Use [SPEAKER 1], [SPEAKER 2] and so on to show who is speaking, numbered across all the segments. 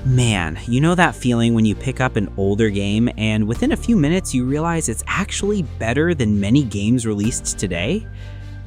[SPEAKER 1] Man, you know that feeling when you pick up an older game and within a few minutes you realize it's actually better than many games released today?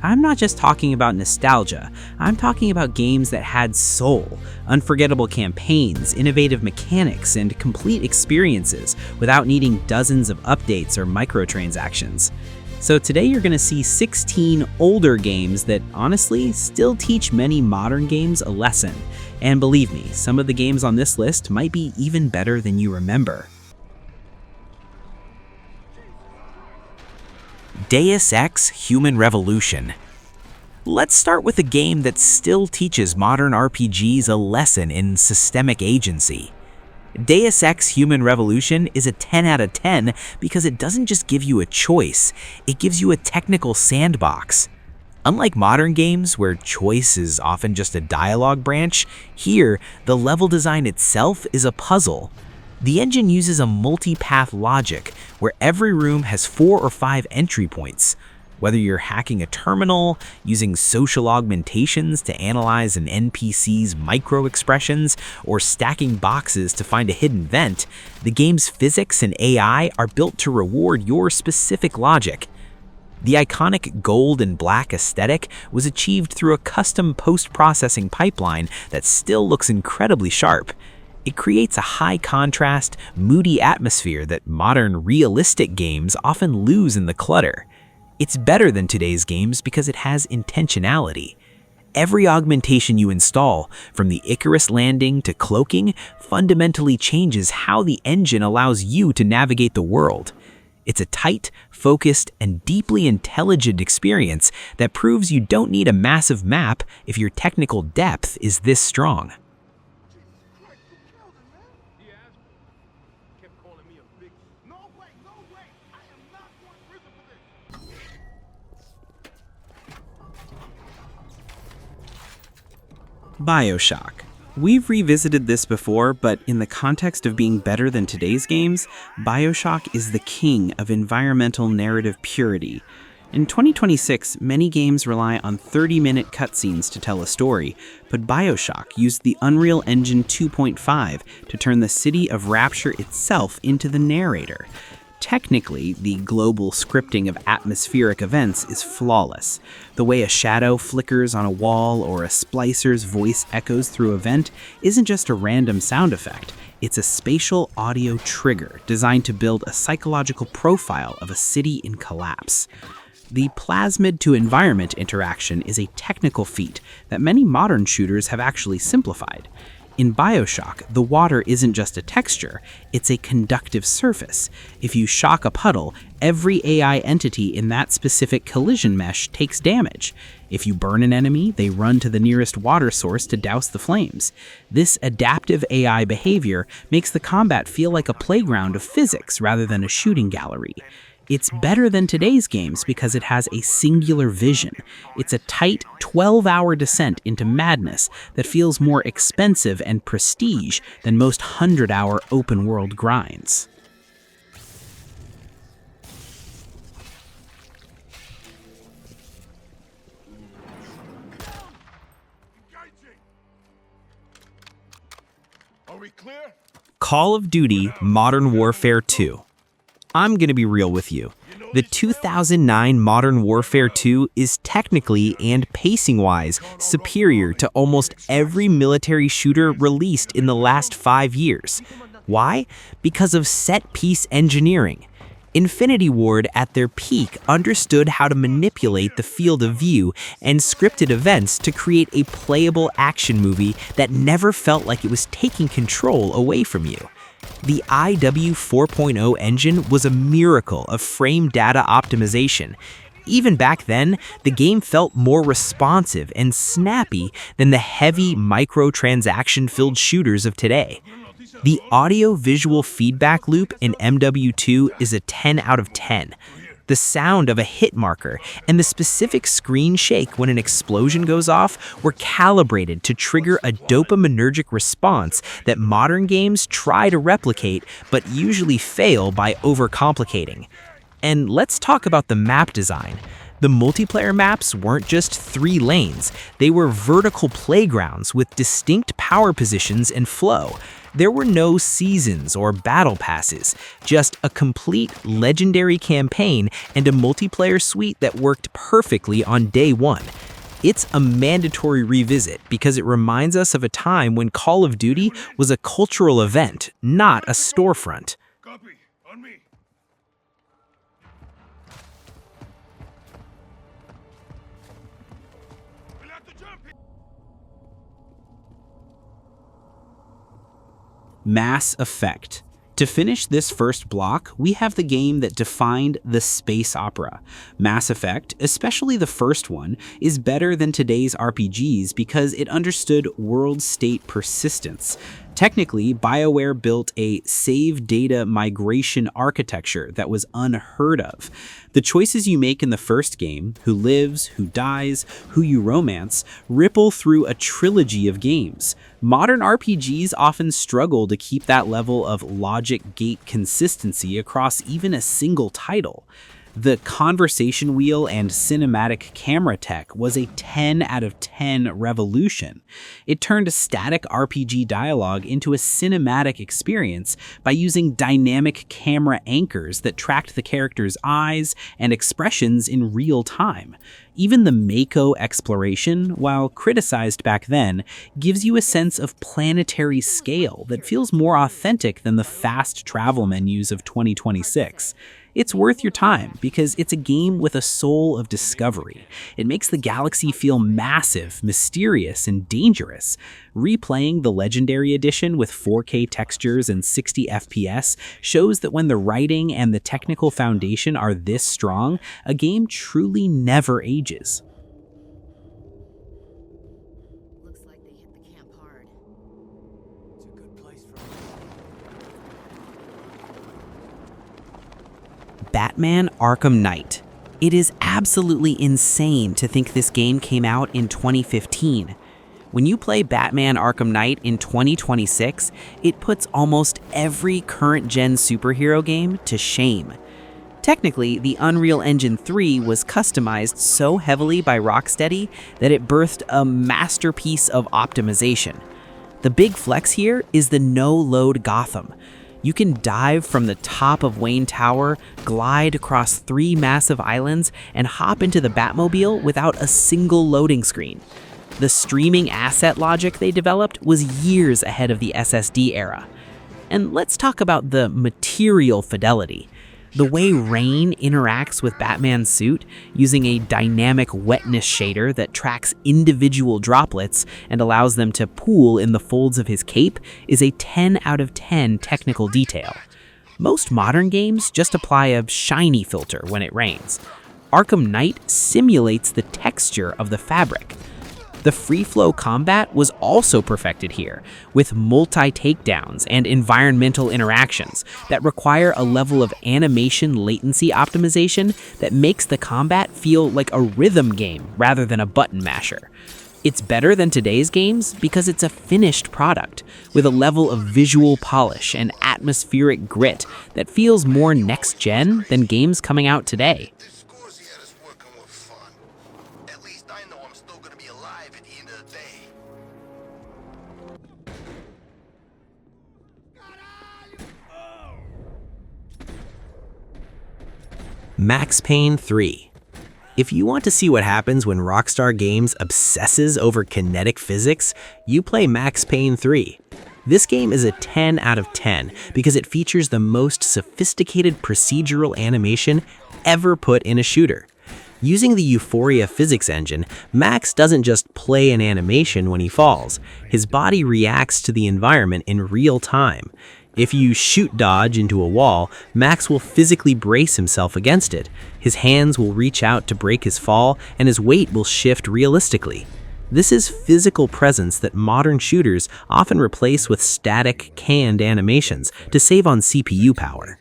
[SPEAKER 1] I'm not just talking about nostalgia, I'm talking about games that had soul, unforgettable campaigns, innovative mechanics, and complete experiences without needing dozens of updates or microtransactions. So today you're going to see 16 older games that honestly still teach many modern games a lesson. And believe me, some of the games on this list might be even better than you remember.
[SPEAKER 2] Deus Ex: Human Revolution. Let's start with a game that still teaches modern RPGs a lesson in systemic agency. Deus Ex: Human Revolution is a 10 out of 10 because it doesn't just give you a choice, it gives you a technical sandbox. Unlike modern games where choice is often just a dialogue branch, here the level design itself is a puzzle. The engine uses a multi-path logic where every room has 4 or 5 entry points. Whether you're hacking a terminal, using social augmentations to analyze an NPC's micro-expressions, or stacking boxes to find a hidden vent, the game's physics and AI are built to reward your specific logic. The iconic gold and black aesthetic was achieved through a custom post-processing pipeline that still looks incredibly sharp. It creates a high-contrast, moody atmosphere that modern realistic games often lose in the clutter. It's better than today's games because it has intentionality. Every augmentation you install, from the Icarus landing to cloaking, fundamentally changes how the engine allows you to navigate the world. It's a tight, focused, and deeply intelligent experience that proves you don't need a massive map if your technical depth is this strong.
[SPEAKER 1] BioShock. We've revisited this before, but in the context of being better than today's games, BioShock is the king of environmental narrative purity. In 2026, many games rely on 30-minute cutscenes to tell a story, but BioShock used the Unreal Engine 2.5 to turn the city of Rapture itself into the narrator. Technically, the global scripting of atmospheric events is flawless. The way a shadow flickers on a wall or a splicer's voice echoes through a vent isn't just a random sound effect, it's a spatial audio trigger designed to build a psychological profile of a city in collapse. The plasmid-to-environment interaction is a technical feat that many modern shooters have actually simplified. In BioShock, the water isn't just a texture, it's a conductive surface. If you shock a puddle, every AI entity in that specific collision mesh takes damage. If you burn an enemy, they run to the nearest water source to douse the flames. This adaptive AI behavior makes the combat feel like a playground of physics rather than a shooting gallery. It's better than today's games because it has a singular vision. It's a tight, 12-hour descent into madness that feels more expensive and prestige than most 100-hour open-world grinds.
[SPEAKER 3] Are we clear?
[SPEAKER 1] Call of Duty Modern Warfare 2. I'm gonna be real with you. The 2009 Modern Warfare 2 is technically and pacing-wise superior to almost every military shooter released in the last 5 years. Why? Because of set-piece engineering. Infinity Ward at their peak understood how to manipulate the field of view and scripted events to create a playable action movie that never felt like it was taking control away from you. The IW 4.0 engine was a miracle of frame data optimization. Even back then, the game felt more responsive and snappy than the heavy microtransaction-filled shooters of today. The audio-visual feedback loop in MW2 is a 10 out of 10. The sound of a hit marker and the specific screen shake when an explosion goes off were calibrated to trigger a dopaminergic response that modern games try to replicate but usually fail by overcomplicating. And let's talk about the map design.
[SPEAKER 2] The multiplayer maps weren't just 3 lanes, they were vertical playgrounds with distinct power positions and flow. There were no seasons or battle passes, just a complete legendary campaign and a multiplayer suite that worked perfectly on day one. It's a mandatory revisit because it reminds us of a time when Call of Duty was a cultural event, not a storefront.
[SPEAKER 3] Copy. On me. We'll have to jump.
[SPEAKER 1] Mass Effect. To finish this first block, we have the game that defined the space opera. Mass Effect, especially the first one, is better than today's RPGs because it understood world state persistence. Technically, BioWare built a save data migration architecture that was unheard of. The choices you make in the first game, who lives, who dies, who you romance, ripple through a trilogy of games. Modern RPGs often struggle to keep that level of logic gate consistency across even a single title. The conversation wheel and cinematic camera tech was a 10 out of 10 revolution. It turned a static RPG dialogue into a cinematic experience by using dynamic camera anchors that tracked the character's eyes and expressions in real time. Even the Mako exploration, while criticized back then, gives you a sense of planetary scale that feels more authentic than the fast travel menus of 2026. It's worth your time because it's a game with a soul of discovery. It makes the galaxy feel massive, mysterious, and dangerous. Replaying the Legendary Edition with 4K textures and 60 FPS shows that when the writing and the technical foundation are this strong, a game truly never ages.
[SPEAKER 4] Looks like they hit the camp hard.
[SPEAKER 3] It's a good place for
[SPEAKER 1] Batman Arkham Knight. It is absolutely insane to think this game came out in 2015. When you play Batman Arkham Knight in 2026, it puts almost every current-gen superhero game to shame. Technically, the Unreal Engine 3 was customized so heavily by Rocksteady that it birthed a masterpiece of optimization. The big flex here is the no-load Gotham. You can dive from the top of Wayne Tower, glide across 3 massive islands, and hop into the Batmobile without a single loading screen. The streaming asset logic they developed was years ahead of the SSD era. And let's talk about the material fidelity. The way rain interacts with Batman's suit, using a dynamic wetness shader that tracks individual droplets and allows them to pool in the folds of his cape, is a 10 out of 10 technical detail. Most modern games just apply a shiny filter when it rains. Arkham Knight simulates the texture of the fabric. The free-flow combat was also perfected here, with multi-takedowns and environmental interactions that require a level of animation latency optimization that makes the combat feel like a rhythm game rather than a button masher. It's better than today's games because it's a finished product, with a level of visual polish and atmospheric grit that feels more next-gen than games coming out today.
[SPEAKER 2] Max Payne 3. If you want to see what happens when Rockstar Games obsesses over kinetic physics, you play Max Payne 3. This game is a 10 out of 10 because it features the most sophisticated procedural animation ever put in a shooter. Using the Euphoria physics engine, Max doesn't just play an animation when he falls. His body reacts to the environment in real time. If you shoot dodge into a wall, Max will physically brace himself against it. His hands will reach out to break his fall, and his weight will shift realistically. This is physical presence that modern shooters often replace with static, canned animations to save on CPU power.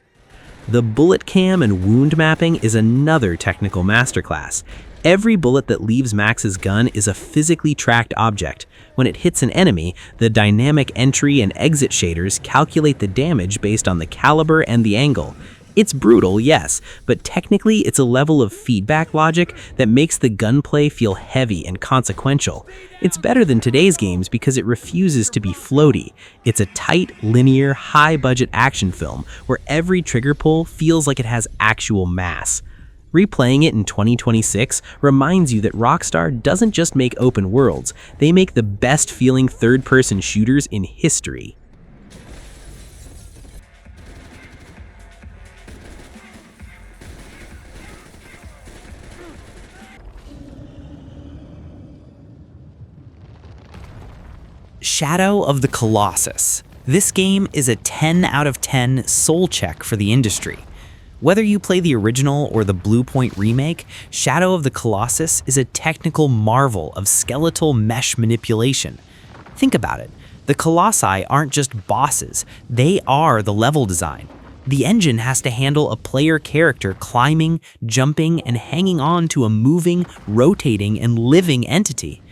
[SPEAKER 2] The bullet cam and wound mapping is another technical masterclass. Every bullet that leaves Max's gun is a physically tracked object. When it hits an enemy, the dynamic entry and exit shaders calculate the damage based on the caliber and the angle.
[SPEAKER 1] It's brutal, yes, but technically it's a level of feedback logic that makes the gunplay feel heavy and consequential. It's better than today's games because it refuses to be floaty. It's a tight, linear, high-budget action film where every trigger pull feels like it has actual mass. Replaying it in 2026 reminds you that Rockstar doesn't just make open worlds, they make the best-feeling third-person shooters in history. Shadow of the Colossus. This game is a 10 out of 10 soul check for the industry. Whether you play the original or the Blue Point remake, Shadow of the Colossus is a technical marvel of skeletal mesh manipulation. Think about it. The Colossi aren't just bosses, they are the level design. The engine has to handle a player character climbing, jumping, and hanging on to a moving, rotating, and living entity.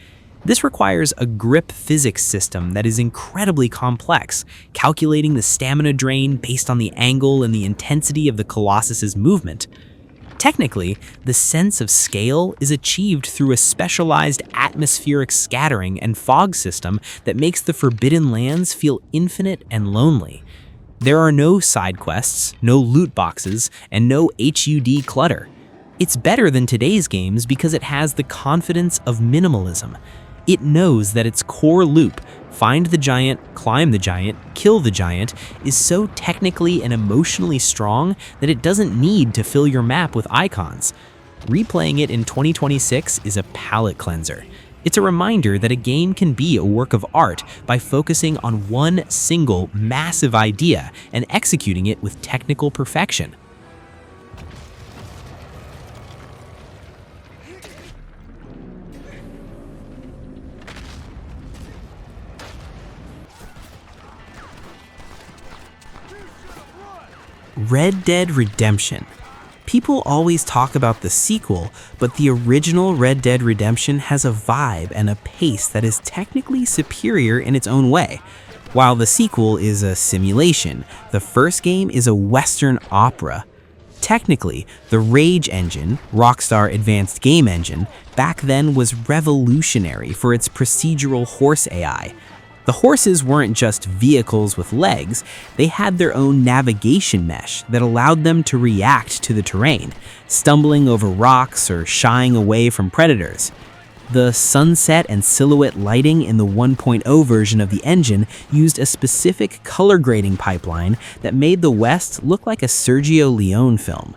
[SPEAKER 1] This requires a grip physics system that is incredibly complex, calculating the stamina drain based on the angle and the intensity of the Colossus's movement. Technically, the sense of scale is achieved through a specialized atmospheric scattering and fog system that makes the Forbidden Lands feel infinite and lonely. There are no side quests, no loot boxes, and no HUD clutter. It's better than today's games because it has the confidence of minimalism. It knows that its core loop, find the giant, climb the giant, kill the giant, is so technically and emotionally strong that it doesn't need to fill your map with icons. Replaying it in 2026 is a palate cleanser. It's a reminder that a game can be a work of art by focusing on one single massive idea and executing it with technical perfection. Red Dead Redemption. People always talk about the sequel, but the original Red Dead Redemption has a vibe and a pace that is technically superior in its own way. While the sequel is a simulation, the first game is a Western opera. Technically, the Rage engine, Rockstar Advanced Game Engine, back then was revolutionary for its procedural horse AI. The horses weren't just vehicles with legs, they had their own navigation mesh that allowed them to react to the terrain, stumbling over rocks or shying away from predators. The sunset and silhouette lighting in the 1.0 version of the engine used a specific color grading pipeline that made the West look like a Sergio Leone film.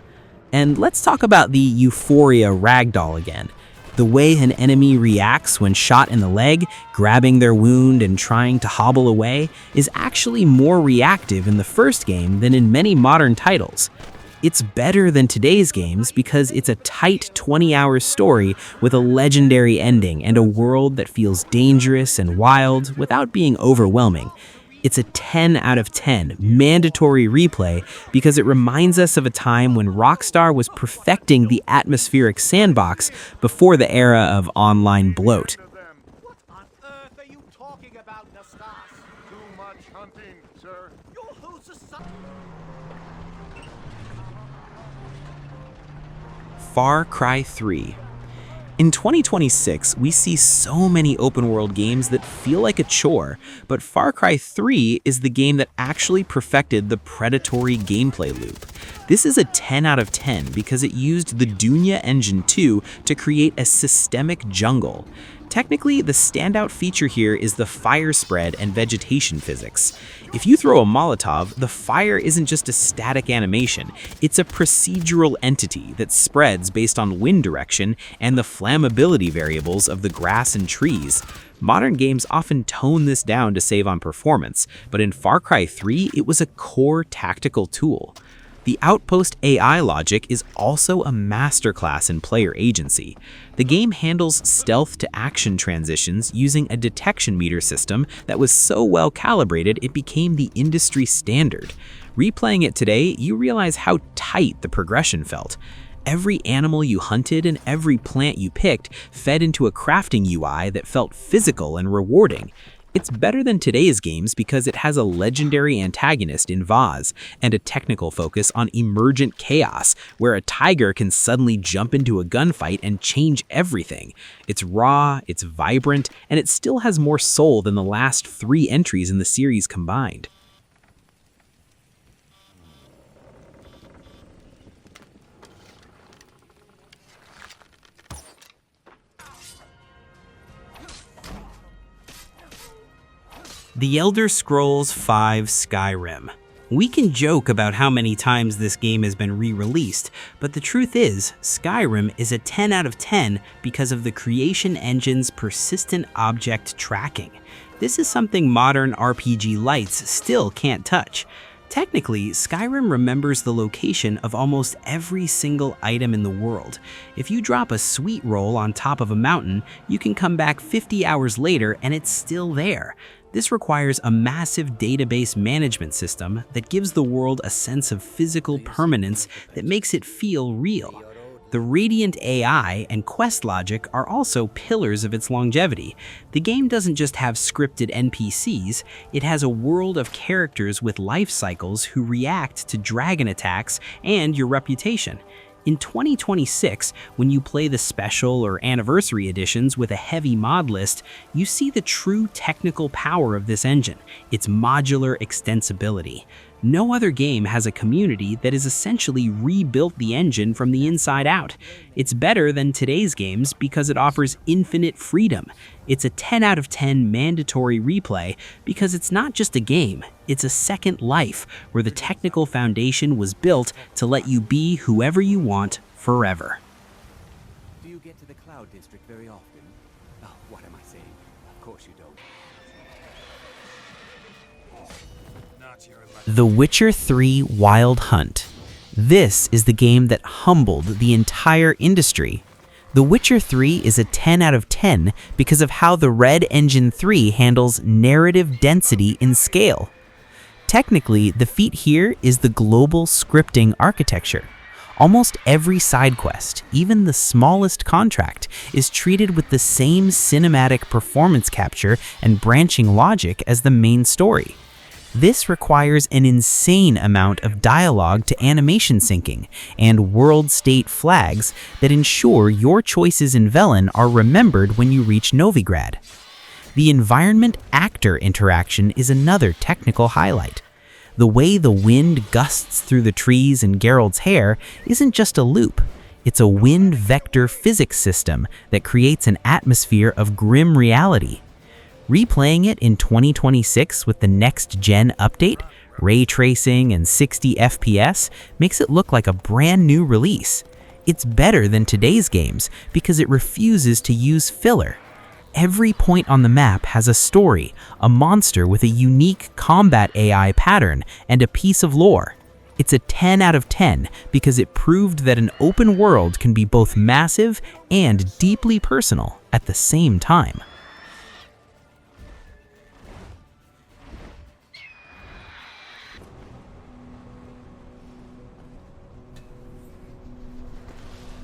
[SPEAKER 1] And let's talk about the Euphoria ragdoll again. The way an enemy reacts when shot in the leg, grabbing their wound and trying to hobble away, is actually more reactive in the first game than in many modern titles. It's better than today's games because it's a tight 20-hour story with a legendary ending and a world that feels dangerous and wild without being overwhelming. It's a 10 out of 10 mandatory replay because it reminds us of a time when Rockstar was perfecting the atmospheric sandbox before the era of online bloat.
[SPEAKER 3] What on earth are you talking about, Nastas? Too much hunting, sir. You're who's a son?
[SPEAKER 1] Far Cry 3. In 2026, we see so many open-world games that feel like a chore, but Far Cry 3 is the game that actually perfected the predatory gameplay loop. This is a 10 out of 10 because it used the Dunya Engine 2 to create a systemic jungle. Technically, the standout feature here is the fire spread and vegetation physics. If you throw a Molotov, the fire isn't just a static animation, it's a procedural entity that spreads based on wind direction and the flammability variables of the grass and trees. Modern games often tone this down to save on performance, but in Far Cry 3, it was a core tactical tool. The Outpost AI logic is also a masterclass in player agency. The game handles stealth to action transitions using a detection meter system that was so well calibrated it became the industry standard. Replaying it today, you realize how tight the progression felt. Every animal you hunted and every plant you picked fed into a crafting UI that felt physical and rewarding. It's better than today's games because it has a legendary antagonist in Vaz and a technical focus on emergent chaos, where a tiger can suddenly jump into a gunfight and change everything. It's raw, it's vibrant, and it still has more soul than the last 3 entries in the series combined. The Elder Scrolls V Skyrim. We can joke about how many times this game has been re-released, but the truth is, Skyrim is a 10 out of 10 because of the creation engine's persistent object tracking. This is something modern RPG lights still can't touch. Technically, Skyrim remembers the location of almost every single item in the world. If you drop a sweet roll on top of a mountain, you can come back 50 hours later and it's still there. This requires a massive database management system that gives the world a sense of physical permanence that makes it feel real. The Radiant AI and quest logic are also pillars of its longevity. The game doesn't just have scripted NPCs, it has a world of characters with life cycles who react to dragon attacks and your reputation. In 2026, when you play the special or anniversary editions with a heavy mod list, you see the true technical power of this engine, its modular extensibility. No other game has a community that has essentially rebuilt the engine from the inside out. It's better than today's games because it offers infinite freedom. It's a 10 out of 10 mandatory replay because it's not just a game, it's a second life where the technical foundation was built to let you be whoever you want forever.
[SPEAKER 5] Do you get to the Cloud District very often? Oh, what am I saying? Of course you don't.
[SPEAKER 2] The Witcher 3 Wild Hunt. This is the game that humbled the entire industry. The Witcher 3 is a 10 out of 10 because of how the Red Engine 3 handles narrative density in scale. Technically, the feat here is the global scripting architecture. Almost every side quest, even the smallest contract, is treated with the same cinematic performance capture and branching logic as the main story. This requires an insane amount of dialogue to animation syncing and world state flags that ensure your choices in Velen are remembered when you reach Novigrad. The environment-actor interaction is another technical highlight. The way the wind gusts through the trees in Geralt's hair isn't just a loop. It's a wind vector physics system that creates an atmosphere of grim reality. Replaying it in 2026 with the next-gen update, ray tracing, and 60 FPS makes it look like a brand new release. It's better than today's games because it refuses to use filler. Every point on the map has a story, a monster with a unique combat AI pattern, and a piece of lore. It's a 10 out of 10 because it proved that an open world can be both massive and deeply personal at the same time.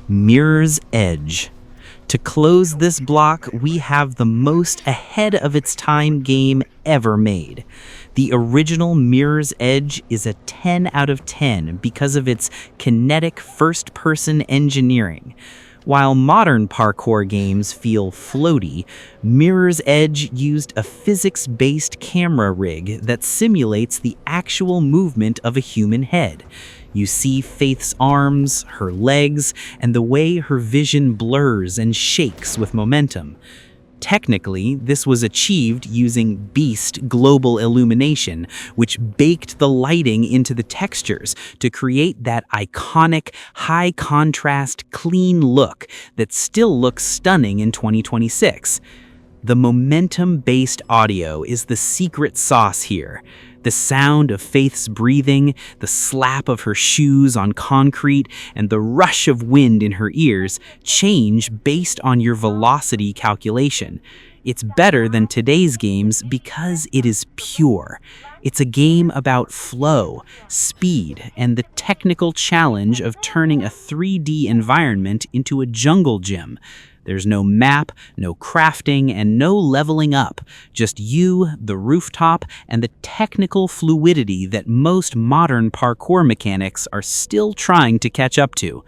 [SPEAKER 2] Mirror's Edge. To close this block, we have the most ahead of its time game ever made. The original Mirror's Edge is a 10 out of 10 because of its kinetic first-person engineering. While modern parkour games feel floaty, Mirror's Edge used a physics-based camera rig that simulates the actual movement of a human head. You see Faith's arms, her legs, and the way her vision blurs and shakes with momentum. Technically, this was achieved using Beast global illumination, which baked the lighting into the textures to create that iconic, high-contrast, clean look that still looks stunning in 2026. The momentum-based audio is the secret sauce here. The sound of Faith's breathing, the slap of her shoes on concrete, and the rush of wind in her ears change based on your velocity calculation. It's better than today's games because it is pure. It's a game about flow, speed, and the technical challenge of turning a 3D environment into a jungle gym.
[SPEAKER 1] There's no map, no crafting, and no leveling up. Just you, the rooftop, and the technical fluidity that most modern parkour mechanics are still trying to catch up to.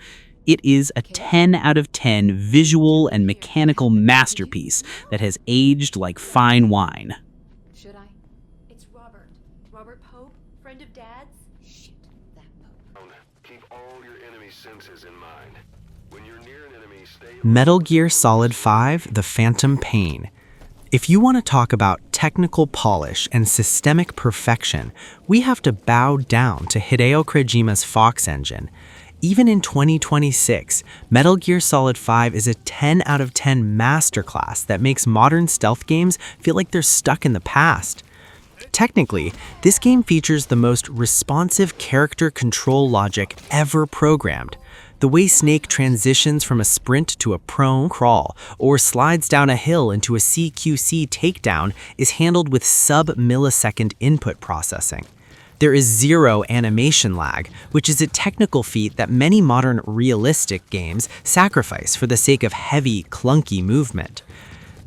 [SPEAKER 1] It is a 10 out of 10 visual and mechanical masterpiece that has aged like fine wine.
[SPEAKER 6] Should I? It's Robert. Robert Pope, friend of Dad's?
[SPEAKER 4] Shit, that Pope.
[SPEAKER 7] Keep all your enemy senses in mind. When you're near an enemy, stay...
[SPEAKER 2] Metal Gear Solid 5: The Phantom Pain. If you want to talk about technical polish and systemic perfection, we have to bow down to Hideo Kojima's Fox engine. Even in 2026, Metal Gear Solid 5 is a 10 out of 10 masterclass that makes modern stealth games feel like they're stuck in the past. Technically, this game features the most responsive character control logic ever programmed. The way Snake transitions from a sprint to a prone crawl or slides down a hill into a CQC takedown is handled with sub-millisecond input processing. There is zero animation lag, which is a technical feat that many modern realistic games sacrifice for the sake of heavy, clunky movement.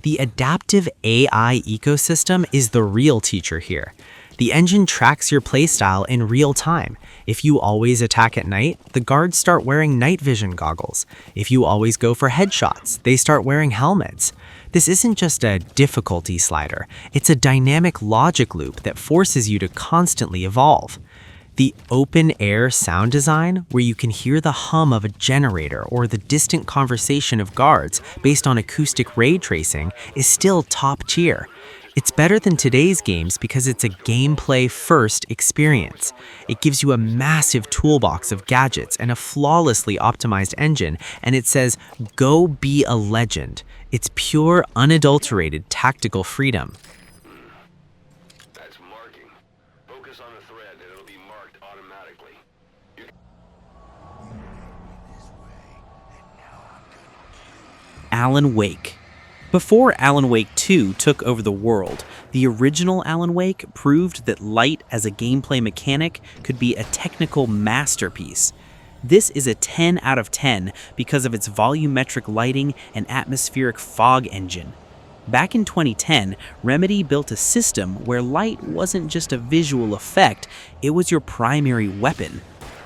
[SPEAKER 2] The adaptive AI ecosystem is the real teacher here. The engine tracks your playstyle in real time. If you always attack at night, the guards start wearing night vision goggles. If you always go for headshots, they start wearing helmets. This isn't just a difficulty slider, it's a dynamic logic loop that forces you to constantly evolve. The open-air sound design, where you can hear the hum of a generator or the distant conversation of guards based on acoustic ray tracing, is still top tier. It's better than today's games because it's a gameplay-first experience. It gives you a massive toolbox of gadgets and a flawlessly optimized engine, and it says, "Go be a legend." It's pure, unadulterated tactical freedom.
[SPEAKER 7] That's marking. Focus on the thread and it'll be marked automatically.
[SPEAKER 1] Alan Wake. Before Alan Wake 2 took over the world, the original Alan Wake proved that light as a gameplay mechanic could be a technical masterpiece. This is a 10 out of 10 because of its volumetric lighting and atmospheric fog engine. Back in 2010, Remedy built a system where light wasn't just a visual effect, it was your primary weapon.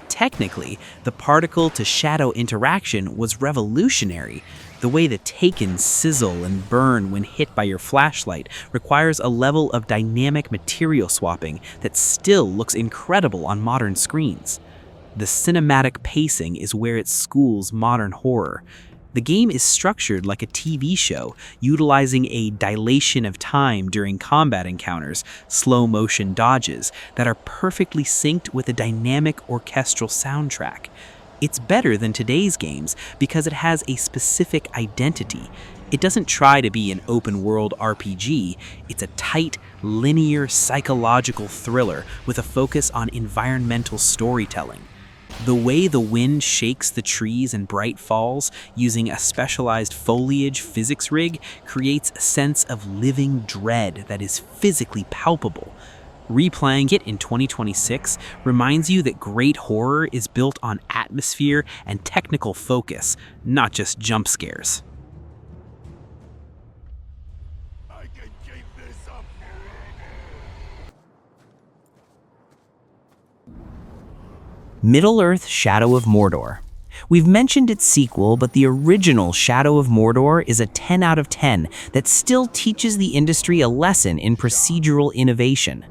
[SPEAKER 1] Technically, the particle-to-shadow interaction was revolutionary. The way the Taken sizzle and burn when hit by your flashlight requires a level of dynamic material swapping that still looks incredible on modern screens. The cinematic pacing is where it schools modern horror. The game is structured like a TV show, utilizing a dilation of time during combat encounters, slow-motion dodges that are perfectly synced with a dynamic orchestral soundtrack. It's better than today's games because it has a specific identity. It doesn't try to be an open-world RPG, it's a tight, linear, psychological thriller with a focus on environmental storytelling. The way the wind shakes the trees in bright falls using a specialized foliage physics rig creates a sense of living dread that is physically palpable. Replaying it in 2026 reminds you that great horror is built on atmosphere and technical focus, not just jump scares.
[SPEAKER 3] I can keep this up.
[SPEAKER 2] Middle-earth: Shadow of Mordor. We've mentioned its sequel, but the original Shadow of Mordor is a 10 out of 10 that still teaches the industry a lesson in procedural innovation.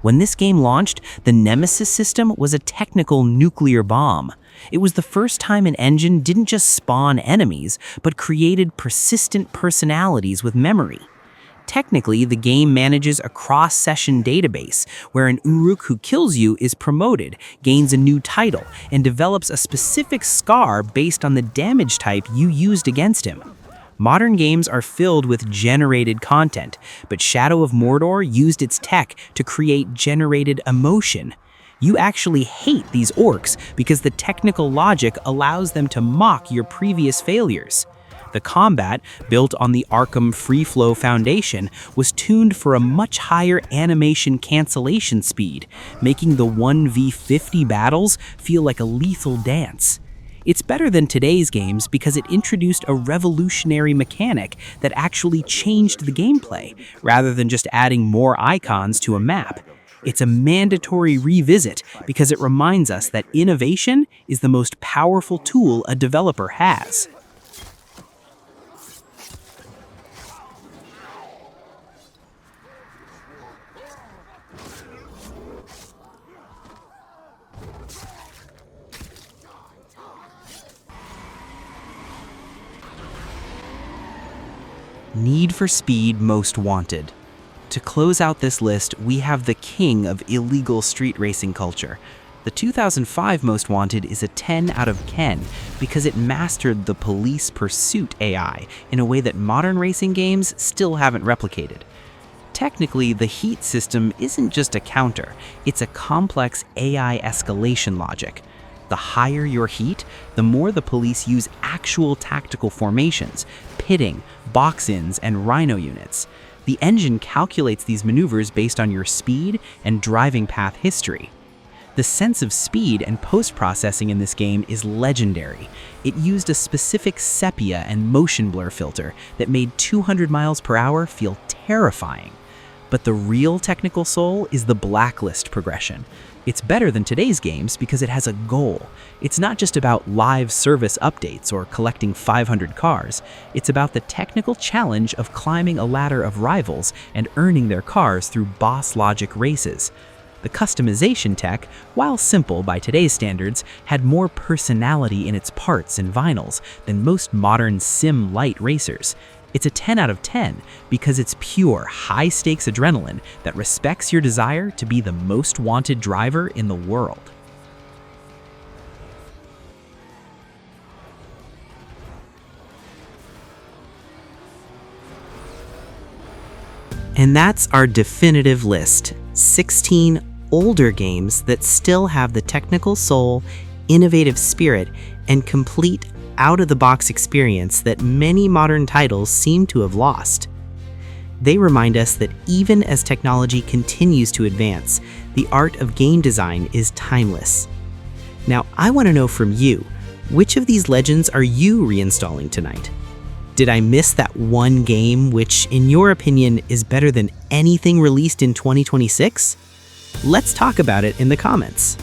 [SPEAKER 2] When this game launched, the Nemesis system was a technical nuclear bomb. It was the first time an engine didn't just spawn enemies, but created persistent personalities with memory. Technically, the game manages a cross-session database, where an Uruk who kills you is promoted, gains a new title, and develops a specific scar based on the damage type you used against him. Modern games are filled with generated content, but Shadow of Mordor used its tech to create generated emotion. You actually hate these orcs because the technical logic allows them to mock your previous failures. The combat, built on the Arkham free flow foundation, was tuned for a much higher animation cancellation speed, making the 1v50 battles feel like a lethal dance.
[SPEAKER 1] It's better than today's games because it introduced a revolutionary mechanic that actually changed the gameplay, rather than just adding more icons to a map. It's a mandatory revisit because it reminds us that innovation is the most powerful tool a developer has. Need for Speed Most Wanted. To close out this list, we have the king of illegal street racing culture. The 2005 Most Wanted is a 10 out of 10 because it mastered the police pursuit AI in a way that modern racing games still haven't replicated. Technically, the heat system isn't just a counter, it's a complex AI escalation logic. The higher your heat, the more the police use actual tactical formations, pitting, box-ins, and rhino units. The engine calculates these maneuvers based on your speed and driving path history. The sense of speed and post-processing in this game is legendary. It used a specific sepia and motion blur filter that made 200 miles per hour feel terrifying. But the real technical soul is the blacklist progression. It's better than today's games because it has a goal. It's not just about live service updates or collecting 500 cars. It's about the technical challenge of climbing a ladder of rivals and earning their cars through boss logic races. The customization tech, while simple by today's standards, had more personality in its parts and vinyls than most modern sim-light racers. It's a 10 out of 10 because it's pure, high-stakes adrenaline that respects your desire to be the most wanted driver in the world. And that's our definitive list. 16 older games that still have the technical soul, innovative spirit, and complete out-of-the-box experience that many modern titles seem to have lost. They remind us that even as technology continues to advance, the art of game design is timeless. Now, I want to know from you, which of these legends are you reinstalling tonight? Did I miss that one game which, in your opinion, is better than anything released in 2026? Let's talk about it in the comments.